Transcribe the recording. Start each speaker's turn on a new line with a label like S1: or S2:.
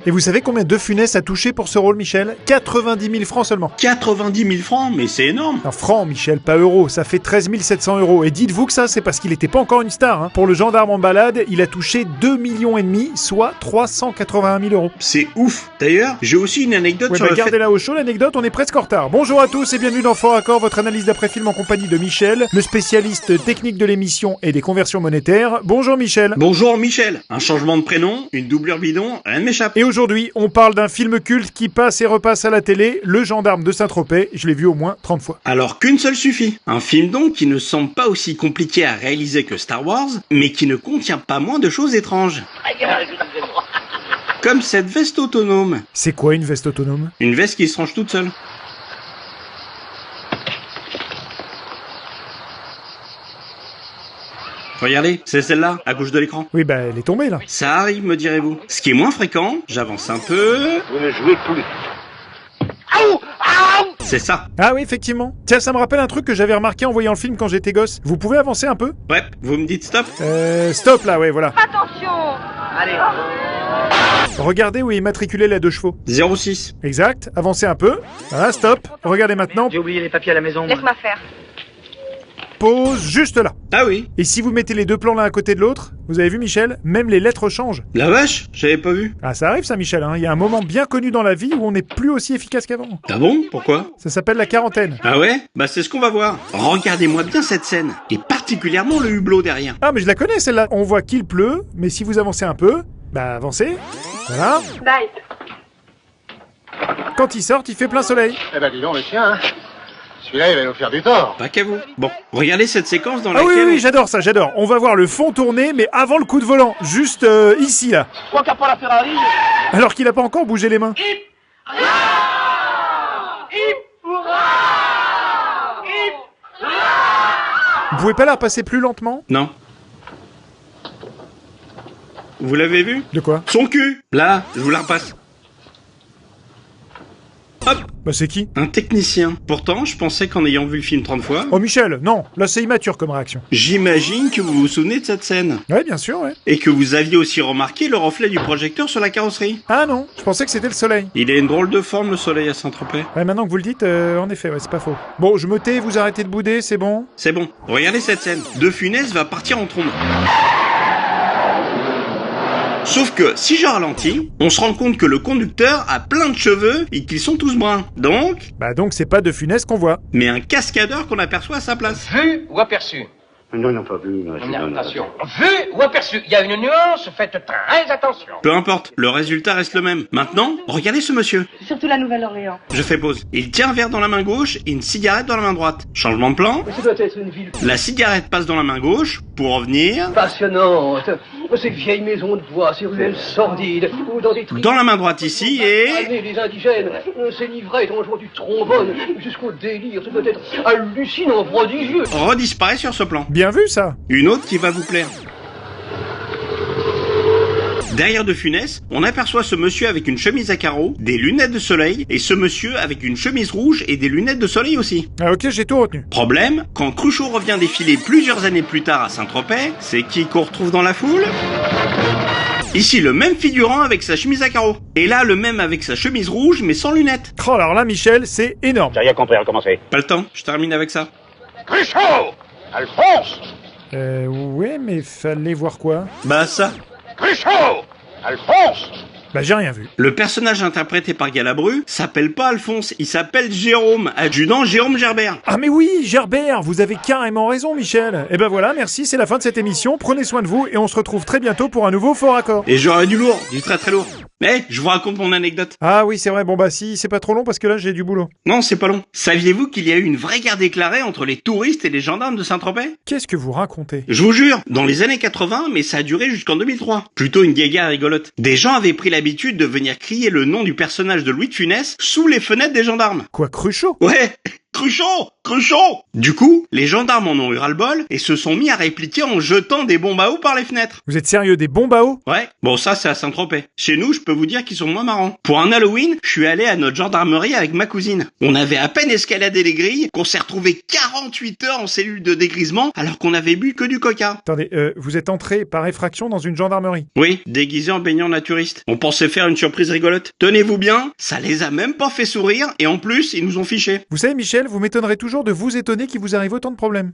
S1: Et vous savez combien De Funès a touché pour ce rôle, Michel? 90 000 francs seulement.
S2: 90 000 francs, mais c'est énorme.
S1: Non, francs, Michel, pas euros. Ça fait 13 700 euros. Et dites-vous que ça, c'est parce qu'il était pas encore une star. Hein. Pour le gendarme en balade, il a touché 2,5 millions, soit 381 000 euros.
S2: C'est ouf. D'ailleurs, j'ai aussi une anecdote sur le fait...
S1: Gardez-la au chaud, l'anecdote, on est presque en retard. Bonjour à tous et bienvenue dans Fort Accord, votre analyse d'après-film en compagnie de Michel, le spécialiste technique de l'émission et des conversions monétaires. Bonjour Michel.
S2: Bonjour Michel. Un changement de prénom, une doublure bidon, rien ne m'échappe.
S1: Et aujourd'hui, on parle d'un film culte qui passe et repasse à la télé, Le Gendarme de Saint-Tropez. Je l'ai vu au moins 30 fois.
S2: Alors qu'une seule suffit. Un film donc qui ne semble pas aussi compliqué à réaliser que Star Wars, mais qui ne contient pas moins de choses étranges. Comme cette veste autonome.
S1: C'est quoi une veste autonome?
S2: Une veste qui se range toute seule. Regardez, c'est celle-là, à gauche de l'écran.
S1: Oui, bah elle est tombée là.
S2: Ça arrive, me direz-vous. Ce qui est moins fréquent, j'avance un peu...
S3: Vous ne jouez plus.
S2: C'est ça.
S1: Ah oui, effectivement. Tiens, ça me rappelle un truc que j'avais remarqué en voyant le film quand j'étais gosse. Vous pouvez avancer un peu?
S2: Ouais, vous me dites stop.
S1: Stop là, ouais, voilà.
S4: Attention! Allez.
S1: Regardez où est immatriculé la 2 chevaux.
S2: 06.
S1: Exact, avancez un peu. Voilà, stop. Regardez maintenant.
S5: J'ai oublié les papiers à la maison.
S4: Laisse-moi faire.
S1: Pause juste là.
S2: Ah oui.
S1: Et si vous mettez les deux plans l'un à côté de l'autre, vous avez vu Michel, même les lettres changent.
S2: La vache, j'avais pas vu.
S1: Ah ça arrive ça Michel, hein. Il y a un moment bien connu dans la vie où on n'est plus aussi efficace qu'avant.
S2: Ah bon? Pourquoi?
S1: Ça s'appelle la quarantaine.
S2: Ah ouais? Bah c'est ce qu'on va voir. Regardez-moi bien cette scène, et particulièrement le hublot derrière.
S1: Ah mais je la connais celle-là. On voit qu'il pleut, mais si vous avancez un peu, bah avancez. Voilà.
S4: Nice.
S1: Quand il sort, il fait plein soleil.
S3: Eh ben dis donc le chien, hein. Celui-là il va nous faire du tort.
S2: Pas qu'à vous. Bon, regardez cette séquence dans
S1: Ah
S2: laquelle...
S1: oui, j'adore ça, j'adore. On va voir le fond tourner, mais avant le coup de volant. Juste ici, là.
S5: Toi qui as pas la Ferrari.
S1: Alors qu'il a pas encore bougé les mains. Vous pouvez pas la repasser plus lentement?
S2: Non. Vous l'avez vu?
S1: De quoi?
S2: Son cul. Là, je vous la repasse. Hop.
S1: Bah c'est qui?
S2: Un technicien. Pourtant, je pensais qu'en ayant vu le film 30 fois...
S1: Oh Michel, non, là c'est immature comme réaction.
S2: J'imagine que vous vous souvenez de cette scène.
S1: Ouais, bien sûr, ouais.
S2: Et que vous aviez aussi remarqué le reflet du projecteur sur la carrosserie.
S1: Ah non, je pensais que c'était le soleil.
S2: Il a une drôle de forme, le soleil à Saint-Tropez.
S1: Ouais, maintenant que vous le dites, en effet, ouais, c'est pas faux. Bon, je me tais, vous arrêtez de bouder, c'est bon?
S2: C'est bon. Regardez cette scène. De Funès va partir en trombe. Sauf que, si je ralentis, on se rend compte que le conducteur a plein de cheveux et qu'ils sont tous bruns. Donc...
S1: Bah donc c'est pas De Funès qu'on voit.
S2: Mais un cascadeur qu'on aperçoit à sa place.
S5: Vu ou aperçu?
S3: Non, pas vu. Non,
S5: Attention. Vu ou aperçu? Il y a une nuance, faites très attention.
S2: Peu importe, le résultat reste le même. Maintenant, regardez ce monsieur.
S4: Surtout la Nouvelle-Orléans.
S2: Je fais pause. Il tient un verre dans la main gauche et une cigarette dans la main droite. Changement de plan.
S5: Ça doit être une ville
S2: La cigarette passe dans la main gauche pour revenir
S5: passionnante. Ces vieilles maisons de bois, ces ruelles sordides, ou dans des trucs...
S2: dans la main droite ici et...
S5: Les indigènes, ces livrettes en jouant du trombone, jusqu'au délire, ça doit être hallucinant, prodigieux.
S2: redisparaît sur ce plan.
S1: Bien vu ça.
S2: Une autre qui va vous plaire. Derrière De Funès, on aperçoit ce monsieur avec une chemise à carreaux, des lunettes de soleil, et ce monsieur avec une chemise rouge et des lunettes de soleil aussi.
S1: Ah ok, j'ai tout retenu.
S2: Problème, quand Cruchot revient défiler plusieurs années plus tard à Saint-Tropez, c'est qui qu'on retrouve dans la foule? Ici, le même figurant avec sa chemise à carreaux. Et là, le même avec sa chemise rouge mais sans lunettes.
S1: Oh alors là Michel, c'est énorme.
S3: J'ai rien compris, recommencer.
S2: Pas le temps, je termine avec ça.
S3: Cruchot! Alphonse!
S1: Ouais, mais fallait voir quoi?
S2: Bah ça.
S3: Cruchot! Alphonse!
S1: Bah j'ai rien vu.
S2: Le personnage interprété par Galabru s'appelle pas Alphonse, il s'appelle Jérôme, adjudant Jérôme Gerbert.
S1: Ah mais oui, Gerbert, vous avez carrément raison Michel. Et ben voilà, merci, c'est la fin de cette émission, prenez soin de vous et on se retrouve très bientôt pour un nouveau Fort Accord.
S2: Et j'aurai du lourd, du très très lourd. Mais je vous raconte mon anecdote.
S1: Ah oui, c'est vrai, bon bah si, c'est pas trop long parce que là j'ai du boulot.
S2: Non, c'est pas long. Saviez-vous qu'il y a eu une vraie guerre déclarée entre les touristes et les gendarmes de Saint-Tropez?
S1: Qu'est-ce que vous racontez?
S2: Je vous jure, dans les années 80, mais ça a duré jusqu'en 2003. Plutôt une guéguerre rigolote. Des gens avaient pris l'habitude de venir crier le nom du personnage de Louis de Funès sous les fenêtres des gendarmes.
S1: Quoi, Cruchot?
S2: Ouais, Cruchot! Cruchot! Du coup, les gendarmes en ont eu ras-le-bol et se sont mis à répliquer en jetant des bombes à eau par les fenêtres.
S1: Vous êtes sérieux, des bombes à eau?
S2: Ouais, bon ça c'est à Saint-Tropez. Chez nous, je peux vous dire qu'ils sont moins marrants. Pour un Halloween, je suis allé à notre gendarmerie avec ma cousine. On avait à peine escaladé les grilles qu'on s'est retrouvé 48 heures en cellule de dégrisement alors qu'on avait bu que du coca.
S1: Attendez, vous êtes entré par effraction dans une gendarmerie?
S2: Oui, déguisé en baignant naturiste. On pensait faire une surprise rigolote. Tenez-vous bien, ça les a même pas fait sourire et en plus, ils nous ont fichés.
S1: Vous savez, Michel, vous m'étonnerez toujours de vous étonner qu'il vous arrive autant de problèmes.